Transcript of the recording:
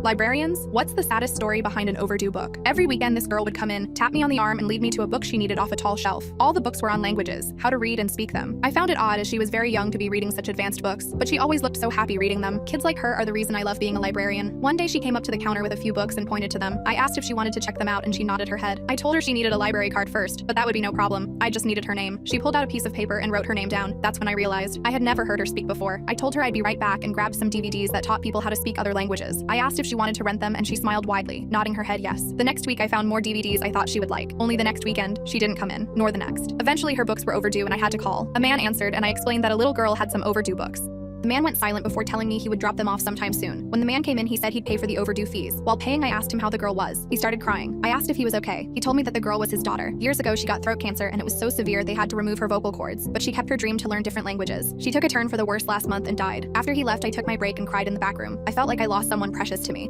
Librarians, what's the saddest story behind an overdue book? Every weekend, this girl would come in, tap me on the arm, and lead me to a book she needed off a tall shelf. All the books were on languages, how to read and speak them. I found it odd as she was very young to be reading such advanced books, but she always looked so happy reading them. Kids like her are the reason I love being a librarian. One day she came up to the counter with a few books and pointed to them. I asked if she wanted to check them out and she nodded her head. I told her she needed a library card first, but that would be no problem. I just needed her name. She pulled out a piece of paper and wrote her name down. That's when I realized I had never heard her speak before. I told her I'd be right back and grabbed some DVDs that taught people how to speak other languages. I asked if she wanted to rent them and she smiled widely, nodding her head yes. The next week I found more DVDs I thought she would like. Only the next weekend, she didn't come in, nor the next. Eventually her books were overdue and I had to call. A man answered and I explained that a little girl had some overdue books. The man went silent before telling me he would drop them off sometime soon. When the man came in, he said he'd pay for the overdue fees. While paying, I asked him how the girl was. He started crying. I asked if he was okay. He told me that the girl was his daughter. Years ago, she got throat cancer and it was so severe they had to remove her vocal cords, but she kept her dream to learn different languages. She took a turn for the worse last month and died. After he left, I took my break and cried in the back room. I felt like I lost someone precious to me.